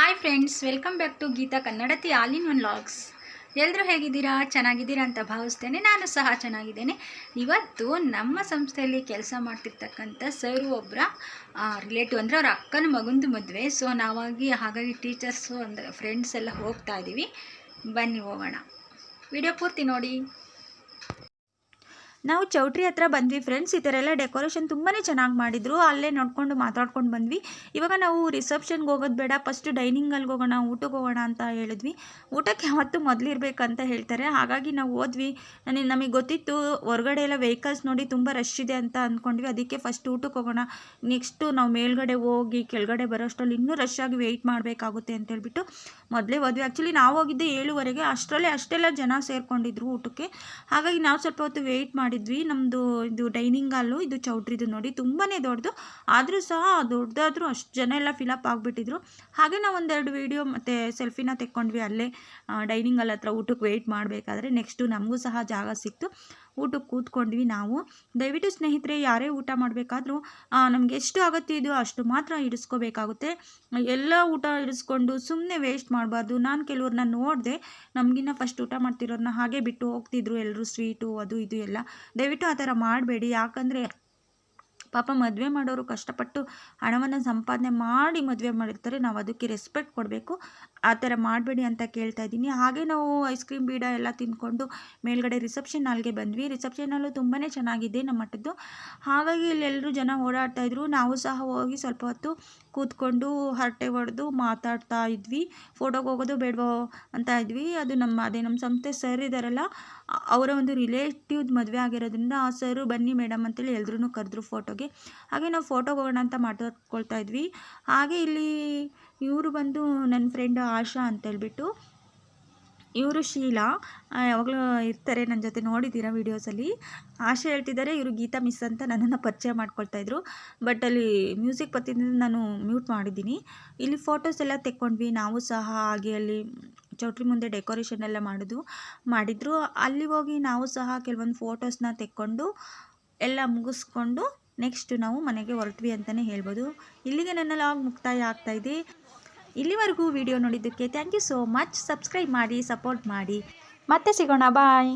Hi friends, welcome back to Geetha Kannadathi all in one vlogs. ಎಲ್ಲರೂ ಹೇಗಿದ್ದೀರಾ? ಚೆನ್ನಾಗಿದ್ದೀರಾ ಅಂತ ಭಾವಿಸ್ತೇನೆ. ನಾನು ಸಹ ಚೆನ್ನಾಗಿದ್ದೇನೆ. ಇವತ್ತು ನಮ್ಮ ಸಂಸ್ಥೆಯಲ್ಲಿ ಕೆಲಸ ಮಾಡ್ತಿರ್ತಕ್ಕಂಥ ಸರ್ ಒಬ್ಬರ ರಿಲೇಟಿವ್ ಅಂದರೆ ಅವ್ರ ಅಕ್ಕನ ಮಗಂದು ಮದುವೆ. ಸೊ ಹಾಗಾಗಿ ಟೀಚರ್ಸು ಅಂದರೆ ಫ್ರೆಂಡ್ಸ್ ಎಲ್ಲ ಹೋಗ್ತಾ ಇದ್ದೀವಿ. ಬನ್ನಿ ಹೋಗೋಣ, ವಿಡಿಯೋ ಪೂರ್ತಿ ನೋಡಿ. ನಾವು ಚೌಟ್ರಿ ಹತ್ರ ಬಂದ್ವಿ ಫ್ರೆಂಡ್ಸ್. ಈ ಥರ ಎಲ್ಲ ಡೆಕೋರೇಷನ್ ತುಂಬಾ ಚೆನ್ನಾಗಿ ಮಾಡಿದರು. ಅಲ್ಲೇ ನೋಡ್ಕೊಂಡು ಮಾತಾಡ್ಕೊಂಡು ಬಂದ್ವಿ. ಇವಾಗ ನಾವು ರಿಸೆಪ್ಷನ್ಗೆ ಹೋಗೋದು ಬೇಡ, ಫಸ್ಟು ಡೈನಿಂಗಲ್ಲಿ ಹೋಗೋಣ, ಊಟಕ್ಕೆ ಹೋಗೋಣ ಅಂತ ಹೇಳಿದ್ವಿ. ಊಟಕ್ಕೆ ಯಾವತ್ತೂ ಮೊದಲಿರ್ಬೇಕಂತ ಹೇಳ್ತಾರೆ. ಹಾಗಾಗಿ ನಾವು ಹೋದ್ವಿ. ನಮಗೆ ಗೊತ್ತಿತ್ತು ಹೊರಗಡೆ ಎಲ್ಲ ವೆಹಿಕಲ್ಸ್ ನೋಡಿ ತುಂಬ ರಶ್ ಇದೆ ಅಂತ ಅಂದ್ಕೊಂಡ್ವಿ. ಅದಕ್ಕೆ ಫಸ್ಟ್ ಊಟಕ್ಕೆ ಹೋಗೋಣ, ನೆಕ್ಸ್ಟು ನಾವು ಮೇಲ್ಗಡೆ ಹೋಗಿ ಕೆಳಗಡೆ ಬರೋಷ್ಟರಲ್ಲಿ ಇನ್ನೂ ರಶ್ ಆಗಿ ವೆಯ್ಟ್ ಮಾಡಬೇಕಾಗುತ್ತೆ ಅಂತ ಹೇಳ್ಬಿಟ್ಟು ಮೊದಲೇ ಹೋದ್ವಿ. ಆ್ಯಕ್ಚುಲಿ ನಾವು ಹೋಗಿದ್ದೆ 7:30. ಅಷ್ಟೆಲ್ಲ ಜನ ಸೇರಿಕೊಂಡಿದ್ರು ಊಟಕ್ಕೆ. ಹಾಗಾಗಿ ನಾವು ಸ್ವಲ್ಪ ಹೊತ್ತು ವೆಯ್ಟ್ ಮಾಡಿದ್ವಿ. ನಮ್ಮದು ಇದು ಡೈನಿಂಗ್ ಹಾಲು, ಇದು ಚೌಟ್ರಿದು ನೋಡಿ ತುಂಬಾ ದೊಡ್ಡದು. ಆದರೂ ಸಹ ದೊಡ್ಡದಾದರೂ ಅಷ್ಟು ಜನ ಎಲ್ಲ ಫಿಲಪ್ ಆಗಿಬಿಟ್ಟಿದ್ರು. ಹಾಗೆ ನಾವು ಒಂದೆರಡು ವೀಡಿಯೋ ಮತ್ತು ಸೆಲ್ಫಿನ ತೆಕ್ಕೊಂಡ್ವಿ ಅಲ್ಲೇ ಡೈನಿಂಗ್ ಹಾಲ್ ಹತ್ರ ಊಟಕ್ಕೆ ವೆಯ್ಟ್ ಮಾಡಬೇಕಾದ್ರೆ. ನೆಕ್ಸ್ಟು ನಮಗೂ ಸಹ ಜಾಗ ಸಿಕ್ತು, ಊಟಕ್ಕೆ ಕೂತ್ಕೊಂಡ್ವಿ ನಾವು. ದಯವಿಟ್ಟು ಸ್ನೇಹಿತರೆ, ಯಾರೇ ಊಟ ಮಾಡಬೇಕಾದ್ರೂ ನಮಗೆ ಎಷ್ಟು ಅಗತ್ಯ ಇದೆಯೋ ಅಷ್ಟು ಮಾತ್ರ ಇಡಿಸ್ಕೋಬೇಕಾಗುತ್ತೆ. ಎಲ್ಲ ಊಟ ಇಡಿಸ್ಕೊಂಡು ಸುಮ್ಮನೆ ವೇಸ್ಟ್ ಮಾಡಬಾರ್ದು. ನಾನು ಕೆಲವ್ರನ್ನ ನೋಡಿದೆ, ನಮಗಿನ್ನ ಫಸ್ಟ್ ಊಟ ಮಾಡ್ತಿರೋರನ್ನ ಹಾಗೆ ಬಿಟ್ಟು ಹೋಗ್ತಿದ್ರು ಎಲ್ಲರೂ, ಸ್ವೀಟು ಅದು ಇದು ಎಲ್ಲ. ದಯವಿಟ್ಟು ಆ ಥರ ಮಾಡಬೇಡಿ. ಯಾಕಂದರೆ ಪಾಪ ಮದುವೆ ಮಾಡೋರು ಕಷ್ಟಪಟ್ಟು ಹಣವನ್ನು ಸಂಪಾದನೆ ಮಾಡಿ ಮದುವೆ ಮಾಡಿರ್ತಾರೆ. ನಾವು ಅದಕ್ಕೆ ರೆಸ್ಪೆಕ್ಟ್ ಕೊಡಬೇಕು. ಆ ಥರ ಮಾಡಬೇಡಿ ಅಂತ ಕೇಳ್ತಾ ಇದ್ದೀನಿ. ಹಾಗೆ ನಾವು ಐಸ್ ಕ್ರೀಮ್ ಬೀಡ ಎಲ್ಲ ತಿಂದ್ಕೊಂಡು ಮೇಲ್ಗಡೆ ರಿಸೆಪ್ಷನ್ ಹಾಲ್ಗೆ ಬಂದ್ವಿ. ರಿಸೆಪ್ಷನ್ ಹಾಲು ತುಂಬಾ ಚೆನ್ನಾಗಿದೆ ನಮ್ಮ ಮಟ್ಟದ್ದು. ಹಾಗಾಗಿ ಇಲ್ಲೆಲ್ಲರೂ ಜನ ಓಡಾಡ್ತಾಯಿದ್ರು. ನಾವು ಸಹ ಹೋಗಿ ಸ್ವಲ್ಪ ಹೊತ್ತು ಕೂತ್ಕೊಂಡು ಹರಟೆ ಹೊಡೆದು ಮಾತಾಡ್ತಾ ಇದ್ವಿ. ಫೋಟೋಗೆ ಹೋಗೋದು ಬೇಡವೋ ಅಂತ ಇದ್ವಿ. ಅದು ನಮ್ಮ ಸಂಸ್ಥೆ ಸರ್ ಇದ್ದಾರಲ್ಲ, ಅವರ ಒಂದು ರಿಲೇಟಿವ್ದು ಮದುವೆ ಆಗಿರೋದ್ರಿಂದ ಆ ಸರು ಬನ್ನಿ ಮೇಡಮ್ ಅಂತೇಳಿ ಎಲ್ಲರೂ ಕರೆದ್ರು ಫೋಟೋಗೆ. ಹಾಗೆ ನಾವು ಫೋಟೋಗೆ ಹೋಗೋಣ ಅಂತ ಮಾತಾಡ್ಕೊಳ್ತಾ ಇದ್ವಿ. ಹಾಗೆ ಇಲ್ಲಿ ಇವರು ಬಂದು ನನ್ನ ಫ್ರೆಂಡ್ ಆಶಾ ಅಂತೇಳ್ಬಿಟ್ಟು, ಇವರು ಶೀಲಾ, ಯಾವಾಗಲೂ ಇರ್ತಾರೆ ನನ್ನ ಜೊತೆ, ನೋಡಿದ್ದೀರಾ ವೀಡಿಯೋಸಲ್ಲಿ. ಆಶಾ ಹೇಳ್ತಿದ್ದಾರೆ ಇವರು ಗೀತಾ ಮಿಸ್ ಅಂತ ನನ್ನನ್ನು ಪರಿಚಯ ಮಾಡ್ಕೊಳ್ತಾಯಿದ್ರು. ಬಟ್ ಅಲ್ಲಿ ಮ್ಯೂಸಿಕ್ ಬರ್ತಿದ್ದರಿಂದ ನಾನು ಮ್ಯೂಟ್ ಮಾಡಿದ್ದೀನಿ. ಇಲ್ಲಿ ಫೋಟೋಸ್ ಎಲ್ಲ ತೆಕ್ಕೊಂಡ್ವಿ ನಾವು ಸಹ. ಹಾಗೆ ಅಲ್ಲಿ ಚೌಟ್ರಿ ಮುಂದೆ ಡೆಕೋರೇಷನ್ ಎಲ್ಲ ಮಾಡಿದ್ರು. ಅಲ್ಲಿ ಹೋಗಿ ನಾವು ಸಹ ಕೆಲವೊಂದು ಫೋಟೋಸ್ನ ತೆಕ್ಕೊಂಡು ಎಲ್ಲ ಮುಗಿಸ್ಕೊಂಡು ನೆಕ್ಸ್ಟ್ ನಾವು ಮನೆಗೆ ಹೊರಟ್ವಿ ಅಂತಲೇ ಹೇಳ್ಬೋದು. ಇಲ್ಲಿಗೆ ನನ್ನ ಲಾಗ್ ಮುಕ್ತಾಯ ಆಗ್ತಾಯಿದೆ. ಇಲ್ಲಿವರೆಗೂ ವಿಡಿಯೋ ನೋಡಿದ್ದಕ್ಕೆ thank you so much. Subscribe ಮಾಡಿ, ಸಪೋರ್ಟ್ ಮಾಡಿ. ಮತ್ತೆ ಸಿಗೋಣ, ಬಾಯ್.